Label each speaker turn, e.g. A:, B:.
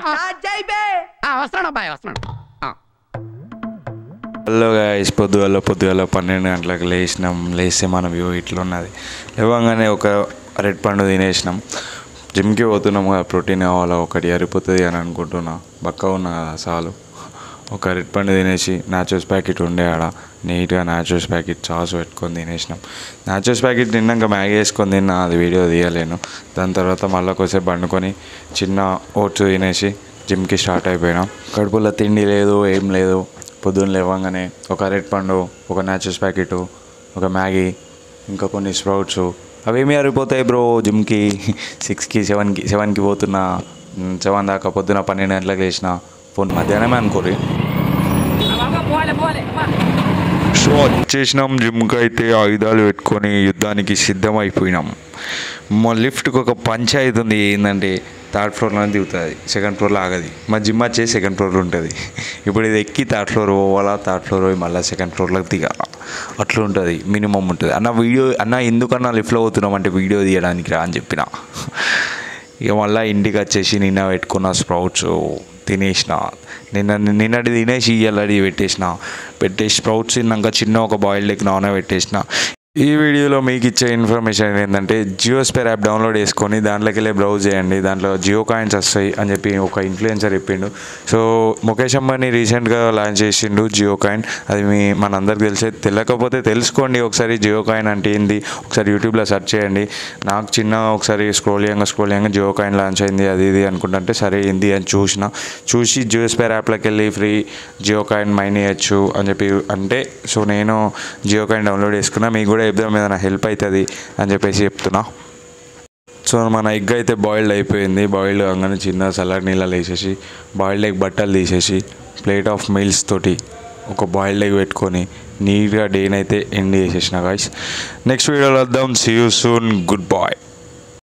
A: వస్తున్నాడు అబ్బాయి వస్తున్నాడు.
B: హలో గైస్, పొద్దుగాల 12 గంటలకు లేస్తే మన వ్యూ ఇట్లా ఉన్నది. లేవగానే ఒక అరటి పండు తినేసినాం. జిమ్కి పోతున్నాం కదా, ప్రోటీన్ కావాలా, ఒకటి అరిపోతుంది అని అనుకుంటున్నా. బక్క ఉన్నా కదా చాలు. ఒక అరటి పండు తినేసి నాచోస్ ప్యాకెట్ ఉండే ఆడ నీట్గా నాచోస్ ప్యాకెట్ సాస్ పెట్టుకొని తినేసినాం. నాచోస్ ప్యాకెట్ తిన్నాక మ్యాగీ వేసుకొని తిన్నా, అది వీడియో తీయలేను. దాని తర్వాత మళ్ళీ కొద్దిసేపు పండుకొని చిన్న ఓట్స్ తినేసి జిమ్కి స్టార్ట్ అయిపోయినాం. కడుపులో తిండి లేదు, ఏం లేదు. పొద్దున్న లేవగానే ఒక అరటి పండు, ఒక నాచోస్ ప్యాకెట్, ఒక మ్యాగీ, ఇంకా కొన్ని స్ప్రౌట్స్. అవేమీ అరిపోతాయి బ్రో. జిమ్కి 6కి 7కి పోతున్నా. 7 దాకా పొద్దున 12 గంటలకు లేచిన. ఫోన్ మధ్యాహ్నమే అనుకోరి. సో వచ్చేసినాం జిమ్కి. అయితే ఆయుధాలు పెట్టుకొని యుద్ధానికి సిద్ధమైపోయినాం. మా లిఫ్ట్కి ఒక పంచాయతీ ఉంది. ఏంటంటే 3rd ఫ్లోర్లో దిగుతుంది, 2nd ఫ్లోర్లో ఆగది. మా జిమ్ వచ్చేసి 2nd ఫ్లోర్ ఉంటుంది. ఇప్పుడు ఇది ఎక్కి 3rd ఫ్లోర్ పోవాలా, 3rd ఫ్లోర్ పోయి మళ్ళీ 2nd ఫ్లోర్లోకి దిగాల. అట్లా ఉంటుంది, మినిమం ఉంటుంది. అన్న ఎందుకన్నా లిఫ్ట్లో పోతున్నాం అంటే వీడియో తీయడానికి రా అని చెప్పిన. ఇక మళ్ళీ ఇంటికి వచ్చేసి నిన్న పెట్టుకున్న స్ప్రౌట్స్ తినేసిన. నిన్నటి తినేసి ఇయ్యాలడి పెట్టేసి స్ప్రౌట్స్ తిన్నాక చిన్న ఒక బాయిల్డ్ ఎగ్ నాన పెట్టేసిన. ఈ వీడియోలో మీకు ఇచ్చే ఇన్ఫర్మేషన్ ఏంటంటే, జియోస్పేర్ యాప్ డౌన్లోడ్ చేసుకొని దాంట్లోకి వెళ్ళి బ్రౌజ్ చేయండి. దాంట్లో జియో కాయిన్స్ వస్తాయి అని చెప్పి ఒక ఇన్ఫ్లుయెన్సర్ చెప్పిండు. సో ముఖేష్ అంబానీ రీసెంట్గా లాంచ్ చేసిండు జియో కాయిన్. అది మనందరికి తెలిసే. తెలియకపోతే తెలుసుకోండి ఒకసారి. జియో కాయిన్ అంటే ఏంది ఒకసారి యూట్యూబ్లో సెర్చ్ చేయండి. నాకు చిన్నగా ఒకసారి స్క్రోల్ చేయంగా జియో కాయిన్ లాంచ్ అయింది అది ఇది అనుకుంటుంటే సరే ఏంది అని చూసి జియోస్పేర్ యాప్లోకి వెళ్ళి ఫ్రీ జియో కాయిన్ మైన్ చేయొచ్చు అని చెప్పి అంటే, సో నేను జియో కాయిన్ డౌన్లోడ్ చేసుకున్నా. మీకు కూడా చెప్దాం ఏదైనా హెల్ప్ అవుతుంది అని చెప్పేసి చెప్తున్నా. సో మన ఎగ్ అయితే బాయిల్డ్ అయిపోయింది. బాయిల్డ్ కాగానే చిన్న చల్లటి నీళ్ళలో వేసేసి బాయిల్డ్ ఎగ్ బట్టలు తీసేసి ప్లేట్ ఆఫ్ మీల్స్ తోటి ఒక బాయిల్డ్ ఎగ్ పెట్టుకొని నీట్గా డేనైతే ఎండ్ చేసేసిన గాయ్స్. నెక్స్ట్ వీడియోలో వద్దాం. See you soon. Good bye.